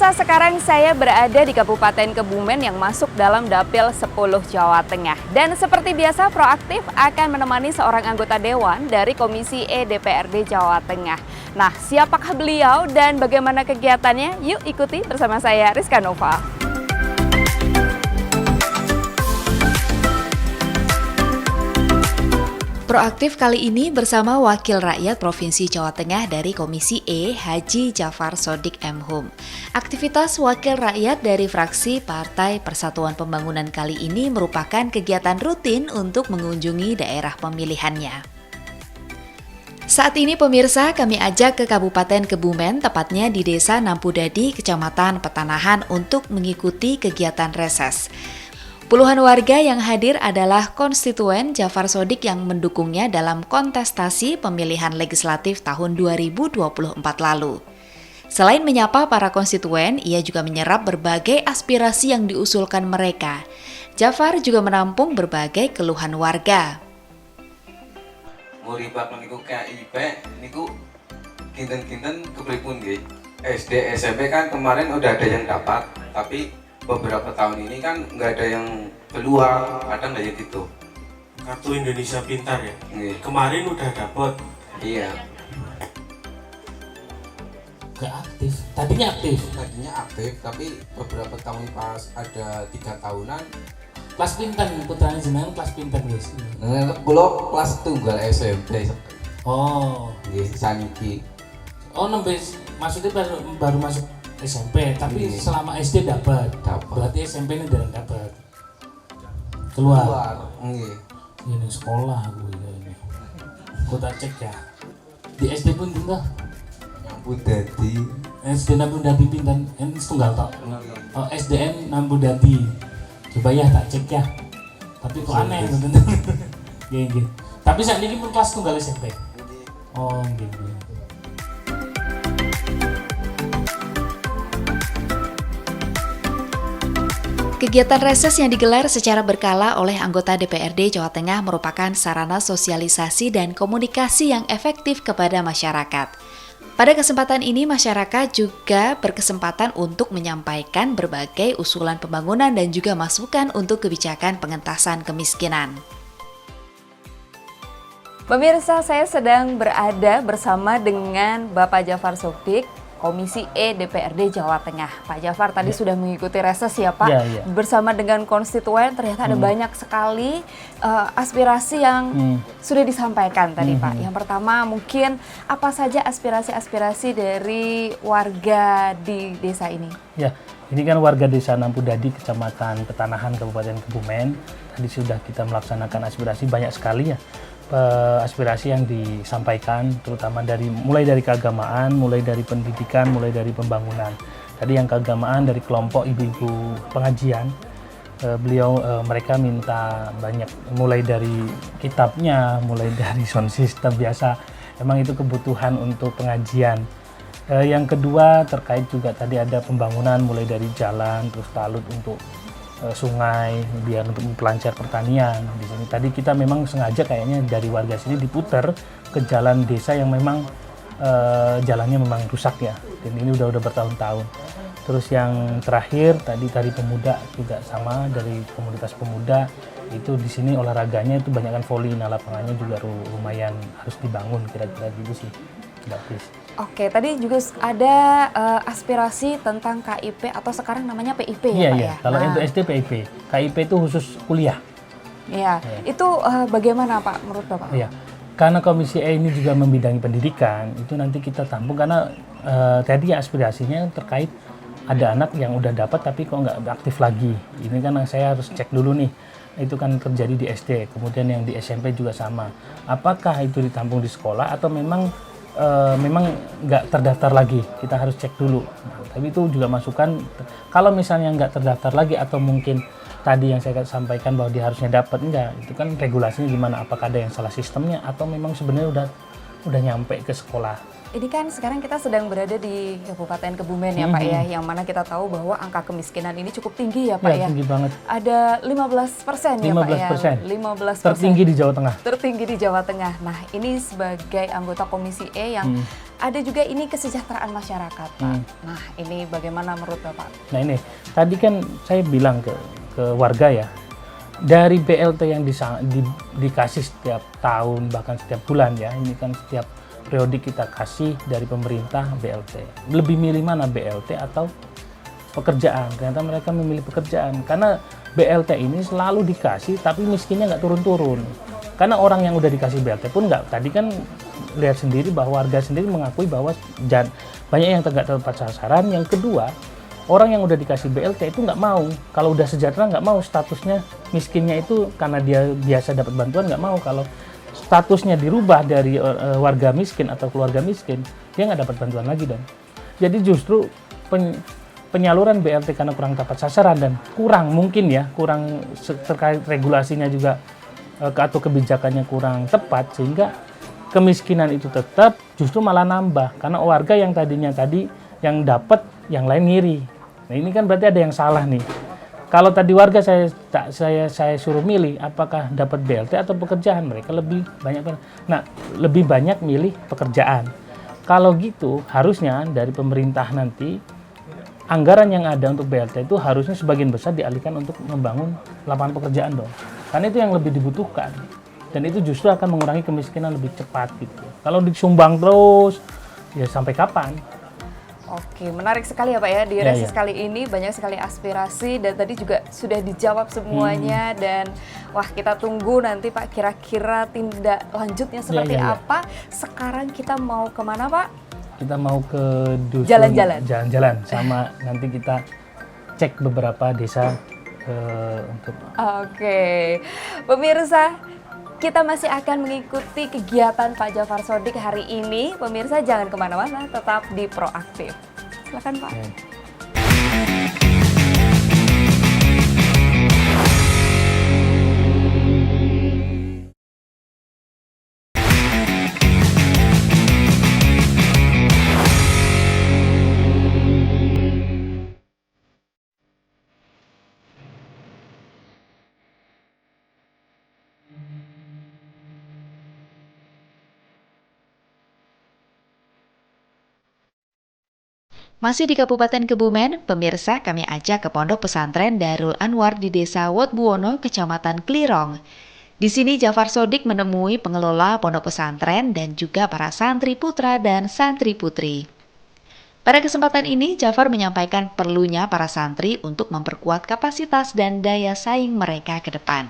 Pemirsa, sekarang saya berada di Kabupaten Kebumen yang masuk dalam Dapil 10 Jawa Tengah. Dan seperti biasa, Proaktif akan menemani seorang anggota Dewan dari Komisi E DPRD Jawa Tengah. Nah, siapakah beliau dan bagaimana kegiatannya? Yuk ikuti bersama saya, Rizka Nova. Proaktif kali ini bersama Wakil Rakyat Provinsi Jawa Tengah dari Komisi E, Haji Jafar Sodik M.Hum. Aktivitas Wakil Rakyat dari fraksi Partai Persatuan Pembangunan kali ini merupakan kegiatan rutin untuk mengunjungi daerah pemilihannya. Saat ini pemirsa, kami ajak ke Kabupaten Kebumen, tepatnya di Desa Nampudadi, Kecamatan Petanahan untuk mengikuti kegiatan reses. Puluhan warga yang hadir adalah konstituen Jafar Sodik yang mendukungnya dalam kontestasi pemilihan legislatif tahun 2024 lalu. Selain menyapa para konstituen, ia juga menyerap berbagai aspirasi yang diusulkan mereka. Jafar juga menampung berbagai keluhan warga. Muribat meniku KIP niku kinten-kinten kepripun nggih. SD SMP kan kemarin udah ada yang dapat, tapi beberapa tahun ini kan nggak ada yang keluar, kadang kayak gitu. Kartu Indonesia Pintar ya? Iya. Kemarin udah dapet. Iya. Gak aktif. Tadinya aktif. Tadinya aktif, tapi beberapa tahun pas ada 3 tahunan. Kelas pinten, putranya jenengan kelas pinten guys. Belum kelas tunggal SMP. Oh. Nggih, saniki. Oh nembes, maksudnya baru masuk SMP, tapi Iya. selama SD dapat. Dapat. Berarti SMP ini udah dapat. Keluar. Nggih. Ini sekolah aku ini. Aku tak cek ya. Di SD pun pindah. Nampudadi. SD Nampudadi pinten, ini tunggal tok. Oh, SDN Nampudadi. Coba ya tak cek ya. Tapi kok aneh bener. Nggih. Tapi saat ini pun kelas tunggal SMP. Oh, gitu. Kegiatan reses yang digelar secara berkala oleh anggota DPRD Jawa Tengah merupakan sarana sosialisasi dan komunikasi yang efektif kepada masyarakat. Pada kesempatan ini, masyarakat juga berkesempatan untuk menyampaikan berbagai usulan pembangunan dan juga masukan untuk kebijakan pengentasan kemiskinan. Pemirsa, saya sedang berada bersama dengan Bapak Jafar Sodik, Komisi E DPRD Jawa Tengah. Pak Jafar tadi sudah mengikuti reses ya Pak, bersama dengan konstituen ternyata ada banyak sekali aspirasi yang sudah disampaikan tadi Pak. Yang pertama mungkin apa saja aspirasi-aspirasi dari warga di desa ini? Ya, ini kan warga desa Nampudadi, Kecamatan Petanahan, Kabupaten Kebumen. Tadi sudah kita melaksanakan aspirasi banyak sekali ya. Aspirasi yang disampaikan terutama mulai dari keagamaan, mulai dari pendidikan, mulai dari pembangunan. Tadi yang keagamaan dari kelompok ibu-ibu pengajian, mereka minta banyak, mulai dari kitabnya, mulai dari sound system biasa. Emang itu kebutuhan untuk pengajian. Yang kedua terkait juga tadi ada pembangunan mulai dari jalan, terus talut untuk sungai, biar untuk mempelancar pertanian. Di sini tadi kita memang sengaja kayaknya dari warga sini diputer ke jalan desa yang memang jalannya memang rusak ya. Dan ini udah bertahun-tahun. Terus yang terakhir tadi dari pemuda juga sama, dari komunitas pemuda itu di sini olahraganya itu banyakkan voli, nah lapangannya juga lumayan harus dibangun, kira-kira gitu sih. Oke, tadi juga ada aspirasi tentang KIP atau sekarang namanya PIP ya Pak ya? Kalau itu SD PIP, KIP itu khusus kuliah. Iya, itu bagaimana Pak menurut Bapak? Iya, karena Komisi E ini juga membidangi pendidikan, itu nanti kita tampung karena tadi aspirasinya terkait ada anak yang udah dapat tapi kok nggak aktif lagi. Ini kan saya harus cek dulu nih, itu kan terjadi di SD, kemudian yang di SMP juga sama. Apakah itu ditampung di sekolah atau memang nggak terdaftar lagi, kita harus cek dulu. Nah, tapi itu juga masukan, kalau misalnya nggak terdaftar lagi atau mungkin tadi yang saya sampaikan bahwa dia harusnya dapat, enggak, itu kan regulasinya gimana, apakah ada yang salah sistemnya atau memang sebenarnya udah udah nyampe ke sekolah. Ini kan sekarang kita sedang berada di Kabupaten Kebumen ya Pak ya, yang mana kita tahu bahwa angka kemiskinan ini cukup tinggi ya Pak ya. Tinggi banget. Ada 15% ya Pak ya. 15%. Tertinggi di Jawa Tengah. Tertinggi di Jawa Tengah. Nah ini sebagai anggota Komisi E yang ada juga ini kesejahteraan masyarakat Pak. Nah ini bagaimana menurut Bapak? Nah ini, tadi kan saya bilang ke warga ya, dari BLT yang dikasih setiap tahun bahkan setiap bulan ya, ini kan setiap periodik kita kasih dari pemerintah BLT. Lebih milih mana BLT atau pekerjaan? Ternyata mereka memilih pekerjaan karena BLT ini selalu dikasih tapi miskinnya nggak turun-turun. Karena orang yang udah dikasih BLT pun nggak, tadi kan lihat sendiri bahwa warga sendiri mengakui bahwa banyak yang nggak tepat sasaran. Yang kedua, orang yang udah dikasih BLT itu nggak mau, kalau udah sejahtera nggak mau, statusnya miskinnya itu karena dia biasa dapat bantuan nggak mau, kalau statusnya dirubah dari warga miskin atau keluarga miskin, dia nggak dapat bantuan lagi dong. Jadi justru penyaluran BLT karena kurang tepat sasaran dan kurang mungkin ya, kurang terkait regulasinya juga atau kebijakannya kurang tepat, sehingga kemiskinan itu tetap justru malah nambah karena warga yang tadinya yang dapat, yang lain ngiri. Nah ini kan berarti ada yang salah nih. Kalau tadi warga saya suruh milih apakah dapat BLT atau pekerjaan, mereka lebih banyak milih pekerjaan. Kalau gitu harusnya dari pemerintah nanti anggaran yang ada untuk BLT itu harusnya sebagian besar dialihkan untuk membangun lapangan pekerjaan dong. Karena itu yang lebih dibutuhkan. Dan itu justru akan mengurangi kemiskinan lebih cepat gitu. Kalau disumbang terus ya sampai kapan? Oke, menarik sekali ya Pak ya, di reses kali ini banyak sekali aspirasi dan tadi juga sudah dijawab semuanya dan wah kita tunggu nanti Pak kira-kira tindak lanjutnya seperti apa. Sekarang kita mau kemana Pak? Kita mau ke dusun jalan-jalan sama nanti kita cek beberapa desa untuk. Oke, pemirsa, kita masih akan mengikuti kegiatan Pak Jafar Sodik hari ini. Pemirsa jangan kemana-mana, tetap di Proaktif. Silakan Pak. Masih di Kabupaten Kebumen, pemirsa kami ajak ke Pondok Pesantren Darul Anwar di Desa Wotbuwono, Kecamatan Klirong. Di sini Jafar Sodik menemui pengelola pondok pesantren dan juga para santri putra dan santri putri. Pada kesempatan ini, Jafar menyampaikan perlunya para santri untuk memperkuat kapasitas dan daya saing mereka ke depan.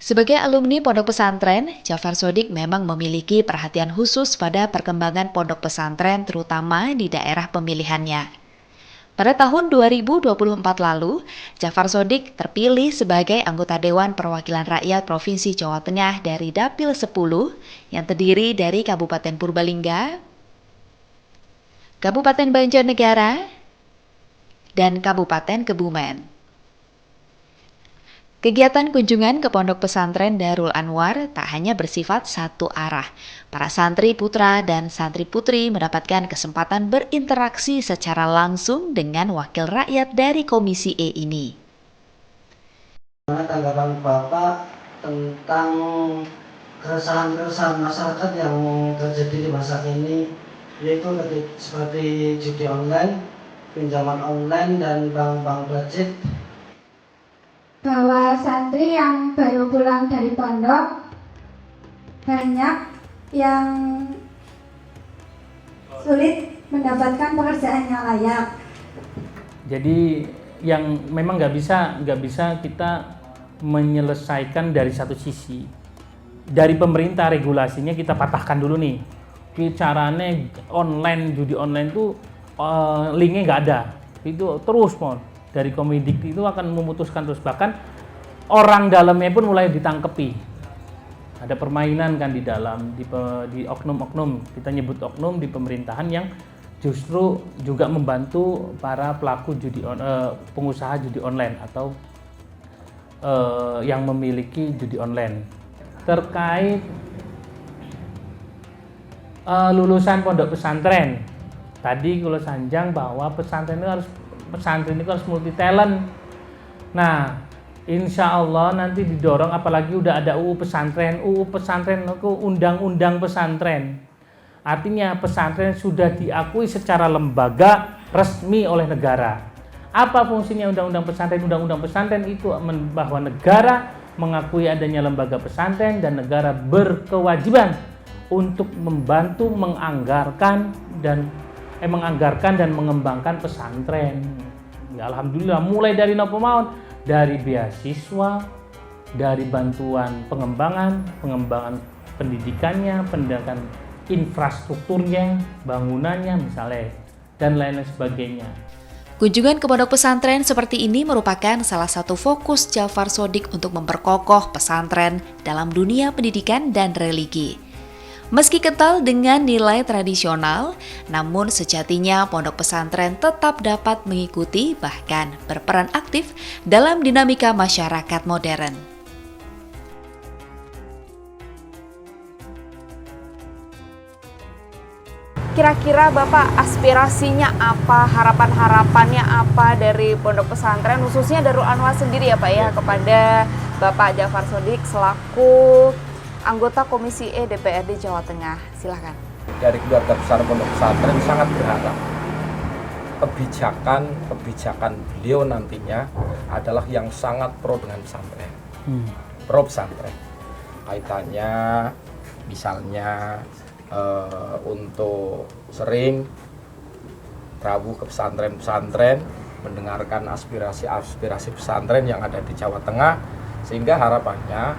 Sebagai alumni pondok pesantren, Jafar Sodik memang memiliki perhatian khusus pada perkembangan pondok pesantren terutama di daerah pemilihannya. Pada tahun 2024 lalu, Jafar Sodik terpilih sebagai anggota Dewan Perwakilan Rakyat Provinsi Jawa Tengah dari Dapil 10 yang terdiri dari Kabupaten Purbalingga, Kabupaten Banjarnegara, dan Kabupaten Kebumen. Kegiatan kunjungan ke Pondok Pesantren Darul Anwar tak hanya bersifat satu arah. Para santri putra dan santri putri mendapatkan kesempatan berinteraksi secara langsung dengan wakil rakyat dari Komisi E ini. Tanggapan Bapak tentang keresahan-keresahan masyarakat yang terjadi di masa ini, yaitu seperti judi online, pinjaman online, dan bank-bank budget. Bahwa santri yang baru pulang dari pondok banyak yang sulit mendapatkan pekerjaan yang layak. Jadi yang memang nggak bisa kita menyelesaikan dari satu sisi. Dari pemerintah regulasinya kita patahkan dulu nih. Caranya online, judi online itu linknya nggak ada. Itu terus dari Komdikti itu akan memutuskan terus, bahkan orang dalamnya pun mulai ditangkepi. ada permainan kan di dalam di oknum-oknum, kita nyebut oknum di pemerintahan yang justru juga membantu para pelaku pengusaha judi online atau yang memiliki judi online. Terkait lulusan pondok pesantren, tadi kalau Sanjang bahwa pesantren itu harus multi talent. Nah, insya Allah nanti didorong, apalagi udah ada UU pesantren itu undang-undang pesantren. Artinya pesantren sudah diakui secara lembaga resmi oleh negara. Apa fungsinya undang-undang pesantren? Undang-undang pesantren itu bahwa negara mengakui adanya lembaga pesantren dan negara berkewajiban untuk membantu menganggarkan dan mengembangkan pesantren. Ya, alhamdulillah mulai dari nopo mawon, dari beasiswa, dari bantuan pengembangan pendidikannya, pendidikan infrastrukturnya, bangunannya misalnya, dan lain-lain sebagainya. Kunjungan ke pondok pesantren seperti ini merupakan salah satu fokus Jafar Shodiq untuk memperkokoh pesantren dalam dunia pendidikan dan religi. Meski kental dengan nilai tradisional, namun sejatinya pondok pesantren tetap dapat mengikuti bahkan berperan aktif dalam dinamika masyarakat modern. Kira-kira Bapak aspirasinya apa, harapan-harapannya apa dari pondok pesantren, khususnya Darul Anwar sendiri ya Pak ya, kepada Bapak Jafar Shodiq selaku anggota Komisi E DPRD Jawa Tengah. Silahkan. Dari keluarga besar pondok pesantren sangat berharap kebijakan beliau nantinya adalah yang sangat pro dengan pesantren, pro pesantren. Kaitannya misalnya untuk sering rawuh ke pesantren-pesantren, mendengarkan aspirasi pesantren yang ada di Jawa Tengah, sehingga harapannya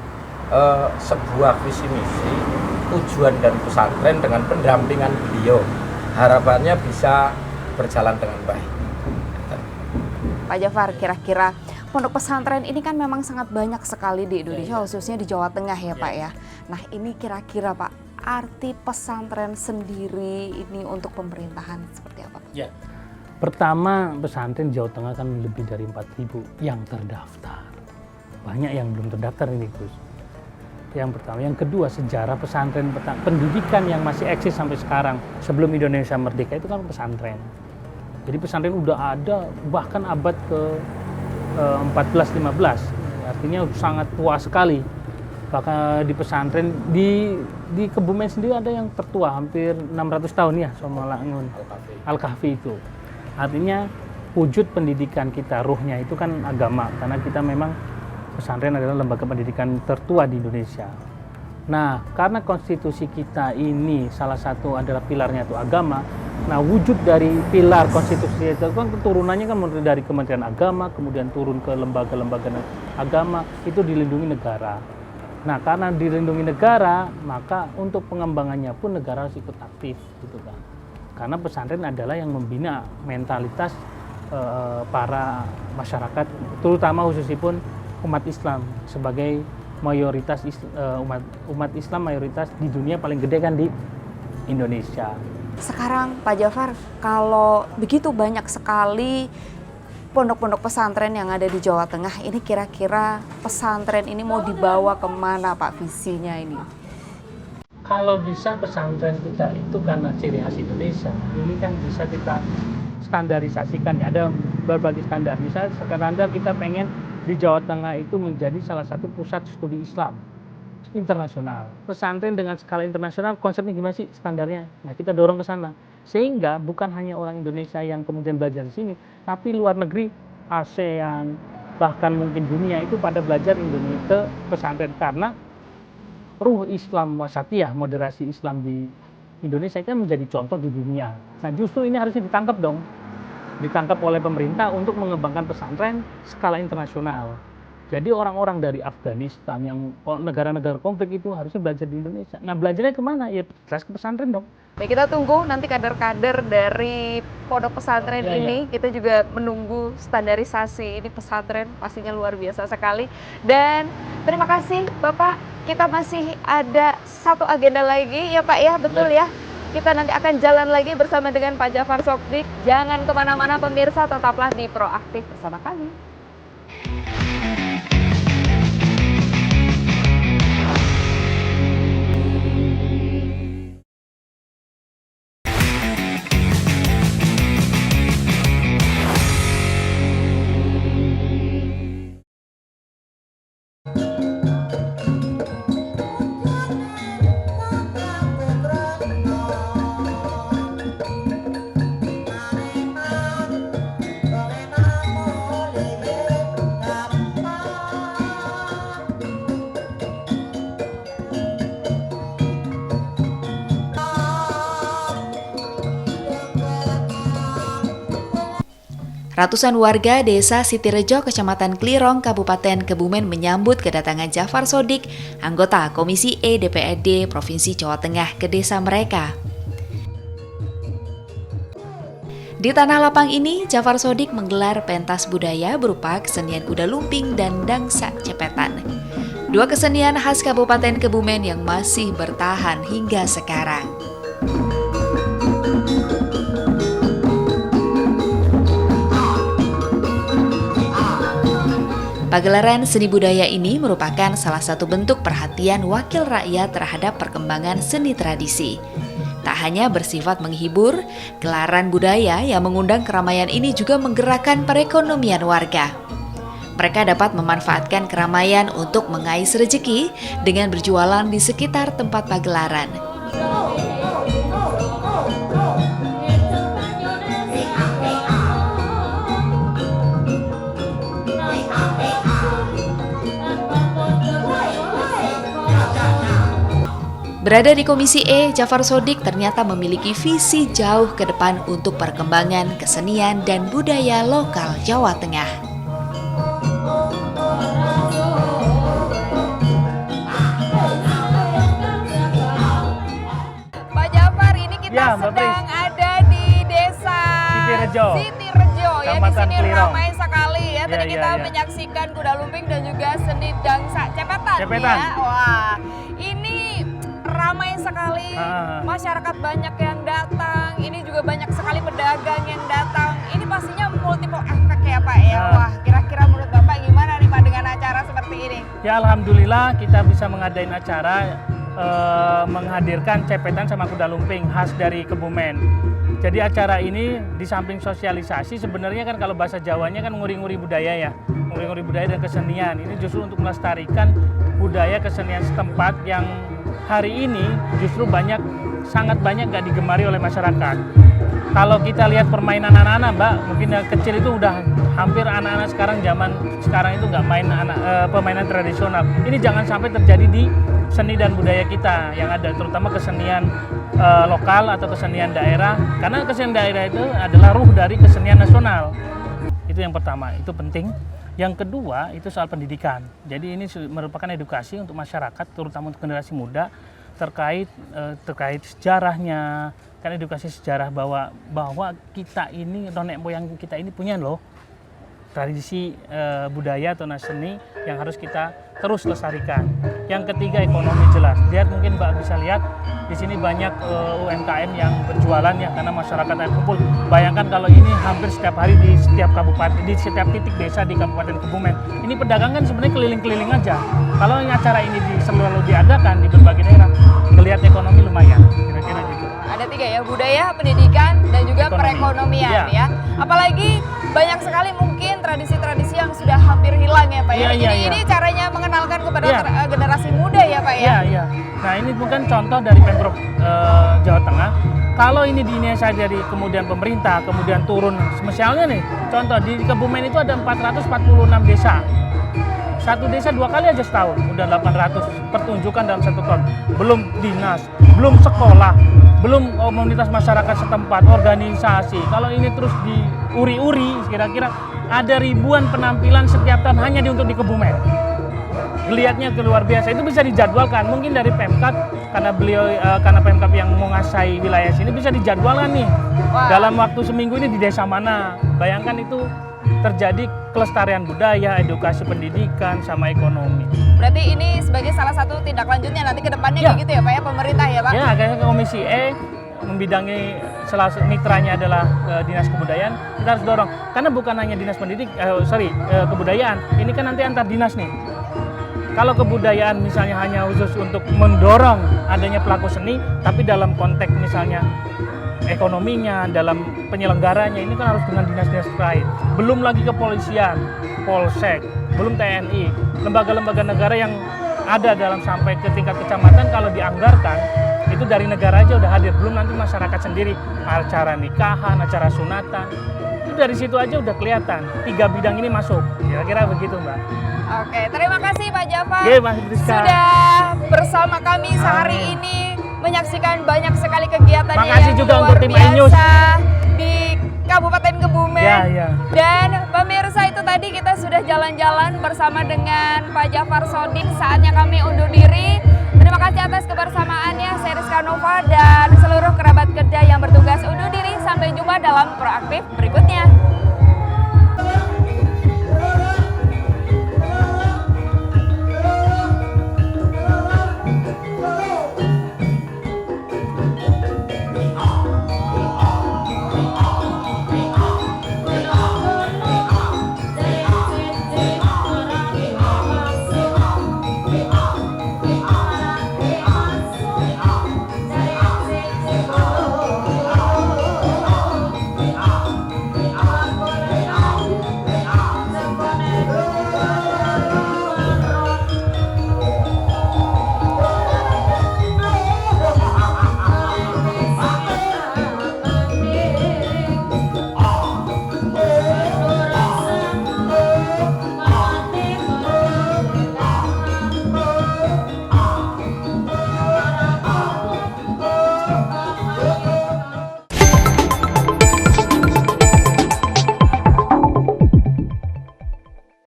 sebuah visi misi tujuan dan pesantren dengan pendampingan beliau harapannya bisa berjalan dengan baik. Pak Jafar, kira-kira pondok pesantren ini kan memang sangat banyak sekali di Indonesia, khususnya di Jawa Tengah ya Pak ya. Nah ini kira-kira Pak, arti pesantren sendiri ini untuk pemerintahan seperti apa Pak? Ya. Pertama, pesantren Jawa Tengah kan lebih dari 4.000 yang terdaftar. Banyak yang belum terdaftar ini Gus. Yang pertama, yang kedua, sejarah pesantren pendidikan yang masih eksis sampai sekarang. Sebelum Indonesia merdeka itu kan pesantren. Jadi pesantren udah ada bahkan abad ke 14-15. Artinya sangat tua sekali. Bahkan di pesantren di Kebumen sendiri ada yang tertua hampir 600 tahun ya, Somalangun Al-Kahfi itu. Artinya wujud pendidikan kita, ruhnya itu kan agama, karena kita memang pesantren adalah lembaga pendidikan tertua di Indonesia. Nah, karena konstitusi kita ini salah satu adalah pilarnya itu agama. Nah, wujud dari pilar konstitusi itu kan turunannya kan mulai dari Kementerian Agama, kemudian turun ke lembaga-lembaga agama, itu dilindungi negara. Nah, karena dilindungi negara, maka untuk pengembangannya pun negara harus ikut aktif, gitu kan. Karena pesantren adalah yang membina mentalitas para masyarakat, terutama khususipun umat Islam sebagai mayoritas umat Islam mayoritas di dunia paling gede kan di Indonesia. Sekarang Pak Jafar, kalau begitu banyak sekali pondok-pondok pesantren yang ada di Jawa Tengah, ini kira-kira pesantren ini mau dibawa kemana Pak visinya ini? Kalau bisa pesantren kita itu karena ciri khas Indonesia, ini kan bisa kita standarisasikan, ada berbagai standar. Misalnya standar kita pengen di Jawa Tengah itu menjadi salah satu pusat studi Islam internasional. Pesantren dengan skala internasional konsepnya gimana sih standarnya? Nah, kita dorong ke sana. Sehingga bukan hanya orang Indonesia yang kemudian belajar di sini, tapi luar negeri, ASEAN, bahkan mungkin dunia itu pada belajar Indonesia ke pesantren, karena ruh Islam wasatiyah, moderasi Islam di Indonesia itu menjadi contoh di dunia. Nah, justru ini harusnya ditangkap oleh pemerintah untuk mengembangkan pesantren skala internasional. Jadi orang-orang dari Afghanistan yang negara-negara konflik itu harusnya belajar di Indonesia. Nah, belajarnya kemana? Ya jelas ke pesantren dong. Baik, kita tunggu nanti kader-kader dari pondok pesantren ini. Kita juga menunggu standarisasi ini pesantren, pastinya luar biasa sekali. Dan terima kasih Bapak kita masih ada satu agenda lagi ya Pak ya, betul ya. Kita nanti akan jalan lagi bersama dengan Pak Jafar Sodik. Jangan kemana-mana pemirsa, tetaplah di Proaktif bersama kami. Ratusan warga desa Sitirejo, Kecamatan Klirong, Kabupaten Kebumen menyambut kedatangan Jafar Sodik, anggota Komisi E DPRD Provinsi Jawa Tengah ke desa mereka. Di tanah lapang ini, Jafar Sodik menggelar pentas budaya berupa kesenian kuda lumping dan dangsa cepetan. Dua kesenian khas Kabupaten Kebumen yang masih bertahan hingga sekarang. Pagelaran seni budaya ini merupakan salah satu bentuk perhatian wakil rakyat terhadap perkembangan seni tradisi. Tak hanya bersifat menghibur, gelaran budaya yang mengundang keramaian ini juga menggerakkan perekonomian warga. Mereka dapat memanfaatkan keramaian untuk mengais rezeki dengan berjualan di sekitar tempat pagelaran. Berada di Komisi E, Jafar Sodik ternyata memiliki visi jauh ke depan untuk perkembangan kesenian dan budaya lokal Jawa Tengah. Pak Jafar, ini kita sedang ada di desa Sitirejo ya, di sini ramai sekali ya. Tadi kita menyaksikan kuda lumping dan juga seni dangsa cepetan. Ya. Wah, ini ramai sekali, masyarakat banyak yang datang, ini juga banyak sekali pedagang yang datang. Ini pastinya multiple efek ya Pak ya. Wah, kira-kira menurut Bapak gimana nih Pak dengan acara seperti ini? Ya alhamdulillah kita bisa mengadain acara menghadirkan cepetan sama kuda lumping khas dari Kebumen. Jadi acara ini di samping sosialisasi sebenarnya kan kalau bahasa Jawanya kan nguri-nguri budaya ya. Nguri-nguri budaya dan kesenian. Ini justru untuk melestarikan budaya kesenian setempat yang hari ini justru sangat banyak gak digemari oleh masyarakat. Kalau kita lihat permainan anak-anak Mbak, mungkin kecil itu udah hampir anak-anak zaman sekarang itu nggak main permainan tradisional. Ini jangan sampai terjadi di seni dan budaya kita yang ada, terutama kesenian lokal atau kesenian daerah. Karena kesenian daerah itu adalah ruh dari kesenian nasional. Itu yang pertama, itu penting. Yang kedua itu soal pendidikan. Jadi ini merupakan edukasi untuk masyarakat, terutama untuk generasi muda terkait sejarahnya, kan edukasi sejarah bahwa kita ini nenek moyang kita ini punya loh tradisi budaya atau seni yang harus kita terus lestarikan. Yang ketiga ekonomi jelas. Lihat mungkin Mbak bisa lihat di sini banyak UMKM yang berjualan ya karena masyarakat yang kumpul. Bayangkan kalau ini hampir setiap hari di setiap kabupaten, di setiap titik desa di Kabupaten Kebumen. Ini pedagang kan sebenarnya keliling-keliling aja. Kalau acara ini selalu diadakan di berbagai daerah, kelihatan ekonomi lumayan. Kira-kira gitu. Ada tiga ya, budaya, pendidikan, dan juga perekonomian ya. Apalagi banyak sekali mungkin tradisi-tradisi yang sudah hampir hilang ya Pak ya. Ini caranya mengenalkan kepada generasi muda ya Pak ya. Iya. Nah ini bukan contoh dari Pemprov Jawa Tengah. Kalau ini diinisiasi dari kemudian pemerintah, kemudian turun, misalnya nih, contoh di Kebumen itu ada 446 desa. Satu desa 2 kali aja setahun, udah 800 pertunjukan dalam 1 tahun. Belum dinas, belum sekolah, belum komunitas masyarakat setempat, organisasi. Kalau ini terus diuri-uri, kira-kira ada ribuan penampilan setiap tahun hanya untuk di Kebumen. Geliatnya luar biasa, itu bisa dijadwalkan. Mungkin dari Pemkab, karena Pemkab yang menguasai wilayah sini bisa dijadwalkan nih. Dalam waktu seminggu ini di desa mana. Bayangkan itu terjadi kelestarian budaya, edukasi pendidikan, sama ekonomi. Berarti ini sebagai salah satu tindak lanjutnya nanti ke depannya Ya. kayak gitu ya Pak ya, pemerintah ya Pak? Ya, kayaknya Komisi E membidangi salah mitranya adalah Dinas Kebudayaan, kita harus dorong. Karena bukan hanya Dinas Kebudayaan, ini kan nanti antar dinas nih. Kalau kebudayaan misalnya hanya khusus untuk mendorong adanya pelaku seni, tapi dalam konteks misalnya ekonominya, dalam penyelenggaranya, ini kan harus dengan dinas-dinas terkait. Belum lagi kepolisian, Polsek, belum TNI, lembaga-lembaga negara yang ada dalam sampai ke tingkat kecamatan kalau dianggarkan, itu dari negara aja udah hadir. Belum nanti masyarakat sendiri, acara nikahan, acara sunatan, itu dari situ aja udah kelihatan. 3 bidang ini masuk, kira-kira begitu Mbak. Oke, terima kasih Pak Jafar. Oke, Mas Rizka. Sudah bersama kami sehari ini menyaksikan banyak sekali kegiatan Makasih yang juga luar untuk tim iNews biasa di Kabupaten Kebumen. Ya. Dan pemirsa, itu tadi kita sudah jalan-jalan bersama dengan Pak Jafar Sodik. Saatnya kami undur diri. Terima kasih atas kebersamaannya. Saya Rizka Nova dan seluruh kerabat kerja yang bertugas undur diri. Sampai jumpa dalam Proaktif berikutnya.